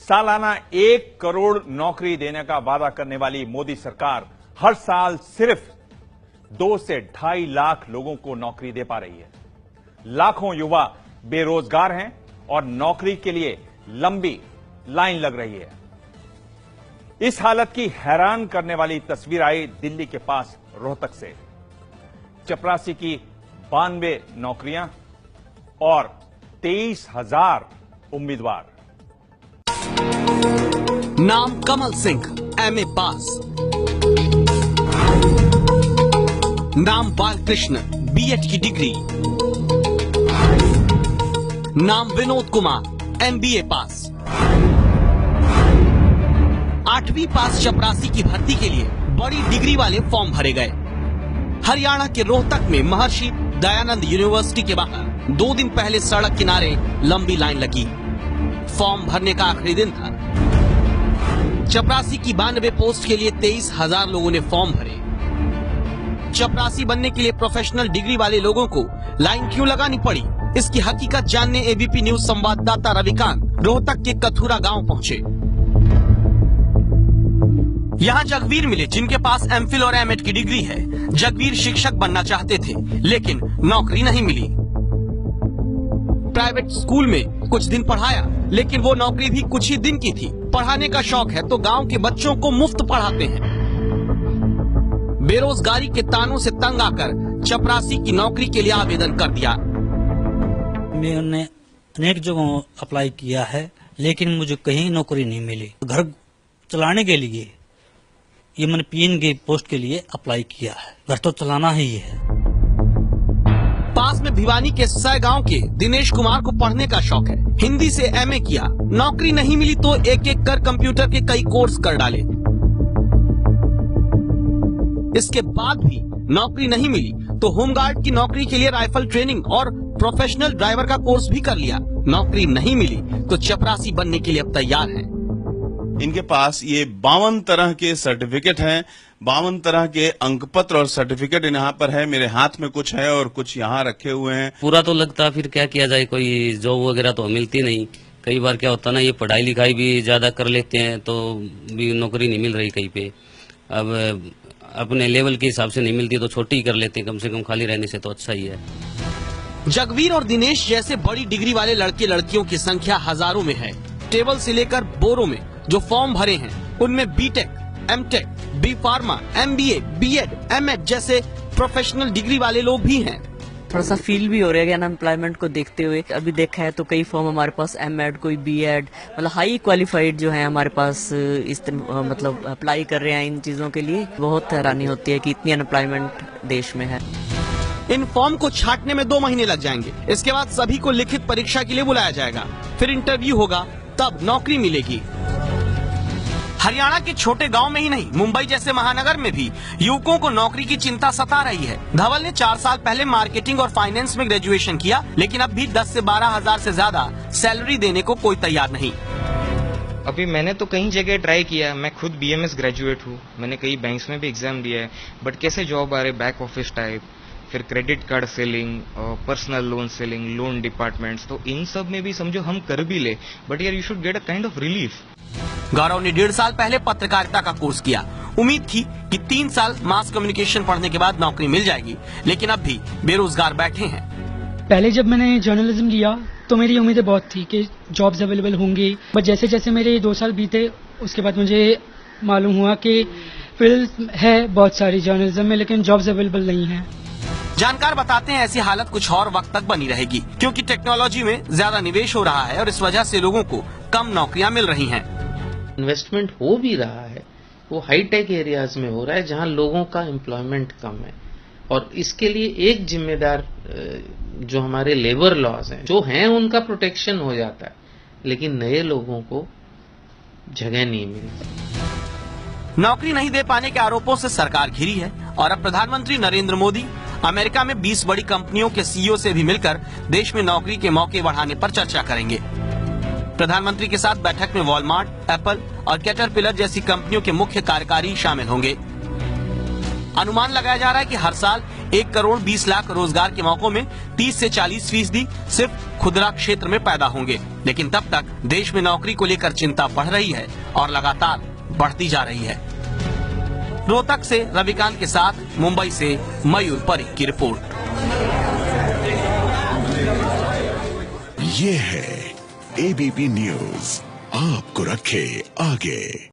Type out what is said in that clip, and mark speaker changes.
Speaker 1: सालाना 1 करोड़ नौकरी देने का वादा करने वाली मोदी सरकार हर साल सिर्फ 2 से 2.5 लाख लोगों को नौकरी दे पा रही है। लाखों युवा बेरोजगार हैं और नौकरी के लिए लंबी लाइन लग रही है। इस हालत की हैरान करने वाली तस्वीर आई दिल्ली के पास रोहतक से। चपरासी की 92 नौकरियां और 23,000 उम्मीदवार।
Speaker 2: नाम कमल सिंह, एमए पास। नाम बालकृष्ण, बीएड की डिग्री। नाम विनोद कुमार, एमबीए पास। 8वीं पास चपरासी की भर्ती के लिए बड़ी डिग्री वाले फॉर्म भरे गए। हरियाणा के रोहतक में महर्षि दयानंद यूनिवर्सिटी के बाहर 2 दिन पहले सड़क किनारे लंबी लाइन लगी। फॉर्म भरने का आखिरी दिन था। चपरासी की 92 पोस्ट के लिए 23,000 लोगों ने फॉर्म भरे। चपरासी बनने के लिए प्रोफेशनल डिग्री वाले लोगों को लाइन क्यों लगानी पड़ी, इसकी हकीकत जानने एबीपी न्यूज संवाददाता रविकांत रोहतक के कथुरा गांव पहुंचे। यहाँ जगवीर मिले, जिनके पास एमफिल और एमएड की डिग्री है। जगवीर शिक्षक बनना चाहते थे, लेकिन नौकरी नहीं मिली। प्राइवेट स्कूल में कुछ दिन पढ़ाया, लेकिन वो नौकरी भी कुछ ही दिन की थी। पढ़ाने का शौक है तो गांव के बच्चों को मुफ्त पढ़ाते हैं। बेरोजगारी के तानों से तंग आकर चपरासी की नौकरी के लिए आवेदन कर दिया।
Speaker 3: मैंने अनेक जगहों अप्लाई किया है, लेकिन मुझे कहीं नौकरी नहीं मिली। घर चलाने के लिए ये मैंने पीएन की पोस्ट के लिए अप्लाई किया है। घर तो चलाना ही है।
Speaker 2: पास में भिवानी के सय गांव के दिनेश कुमार को पढ़ने का शौक है। हिंदी से एमए किया, नौकरी नहीं मिली तो एक एक कर कंप्यूटर के कई कोर्स कर डाले। इसके बाद भी नौकरी नहीं मिली तो होमगार्ड की नौकरी के लिए राइफल ट्रेनिंग और प्रोफेशनल ड्राइवर का कोर्स भी कर लिया। नौकरी नहीं मिली तो चपरासी बनने के लिए अब तैयार हैं।
Speaker 4: इनके पास ये 52 तरह के सर्टिफिकेट हैं, 52 तरह के अंक पत्र और सर्टिफिकेट यहाँ पर है। मेरे हाथ में कुछ है और कुछ यहाँ रखे हुए हैं।
Speaker 5: पूरा तो लगता, फिर क्या किया जाए, कोई जॉब वगैरह तो मिलती नहीं। कई बार क्या होता ना, ये पढ़ाई लिखाई भी ज्यादा कर लेते हैं तो भी नौकरी नहीं मिल रही कहीं पे। अब अपने लेवल के हिसाब से नहीं मिलती तो छोटी ही कर लेते हैं, कम से कम खाली रहने से तो अच्छा ही है।
Speaker 2: जगवीर और दिनेश जैसे बड़ी डिग्री वाले लड़के लड़कियों की संख्या हजारों में है। टेबल से लेकर बोरों में जो फॉर्म भरे हैं उनमें BTech, MTech, B pharma, MBA, BEd, MEd जैसे प्रोफेशनल डिग्री वाले लोग भी हैं।
Speaker 6: थोड़ा सा फील भी हो रहा है अनएम्प्लॉयमेंट को देखते हुए। अभी देखा है तो कई फॉर्म हमारे पास एमएड, कोई बीएड, मतलब हाई क्वालिफाइड जो है हमारे पास मतलब अप्लाई कर रहे हैं इन चीजों के लिए। बहुत हैरानी होती है कि इतनी अनएम्प्लॉयमेंट देश में है।
Speaker 2: इन फॉर्म को छांटने में 2 महीने लग जाएंगे। इसके बाद सभी को लिखित परीक्षा के लिए बुलाया जाएगा, फिर इंटरव्यू होगा, तब नौकरी मिलेगी। हरियाणा के छोटे गांव में ही नहीं, मुंबई जैसे महानगर में भी युवकों को नौकरी की चिंता सता रही है। धवल ने 4 साल पहले मार्केटिंग और फाइनेंस में ग्रेजुएशन किया, लेकिन अब भी 10 से 12 हजार से ज्यादा सैलरी देने को कोई तैयार नहीं।
Speaker 7: अभी मैंने तो कई जगह ट्राई किया। मैं खुद बीएमएस ग्रेजुएट हूँ, मैंने कई बैंक्स में भी एग्जाम दिया है, बट कैसे जॉब आ रहे, बैक ऑफिस टाइप, फिर credit card selling, personal loan selling, loan departments, तो इन सब में भी समझो हम कर भी ले, बट यार you should get a kind of relief.
Speaker 2: Gaurav ने 1.5 साल पहले पत्रकारिता का कोर्स किया। उम्मीद थी कि 3 साल मास कम्युनिकेशन पढ़ने के बाद नौकरी मिल जाएगी, लेकिन अब भी बेरोजगार बैठे हैं।
Speaker 8: पहले जब मैंने जर्नलिज्म लिया तो मेरी उम्मीदें बहुत थी कि जॉब्स अवेलेबल होंगी, बट जैसे जैसे मेरे 2 साल बीते उसके बाद मुझे मालूम हुआ कि फील्ड है बहुत सारी जर्नलिज्म में, लेकिन जॉब्स अवेलेबल नहीं है।
Speaker 2: जानकार बताते हैं ऐसी हालत कुछ और वक्त तक बनी रहेगी, क्योंकि टेक्नोलॉजी में ज्यादा निवेश हो रहा है और इस वजह से लोगों को कम नौकरियां मिल रही हैं।
Speaker 9: इन्वेस्टमेंट हो भी रहा है, वो हाईटेक एरियाज में हो रहा है जहां लोगों का एम्प्लॉयमेंट कम है, और इसके लिए एक जिम्मेदार जो हमारे लेबर लॉज हैं जो हैं उनका प्रोटेक्शन हो जाता है, लेकिन नए लोगों को जगह नहीं मिलती।
Speaker 2: नौकरी नहीं दे पाने के आरोपों से सरकार घिरी है और अब प्रधानमंत्री नरेंद्र मोदी अमेरिका में 20 बड़ी कंपनियों के सीईओ से भी मिलकर देश में नौकरी के मौके बढ़ाने पर चर्चा करेंगे। प्रधानमंत्री के साथ बैठक में वॉलमार्ट, एप्पल और कैटरपिलर जैसी कंपनियों के मुख्य कार्यकारी शामिल होंगे। अनुमान लगाया जा रहा है कि हर साल 1 करोड़ 20 लाख रोजगार के मौकों में 30 से 40% सिर्फ खुदरा क्षेत्र में पैदा होंगे, लेकिन तब तक देश में नौकरी को लेकर चिंता बढ़ रही है और लगातार बढ़ती जा रही है। रोहतक से रविकांत के साथ मुंबई से मयूर परीख की रिपोर्ट।
Speaker 10: ये है एबीपी न्यूज, आपको रखे आगे।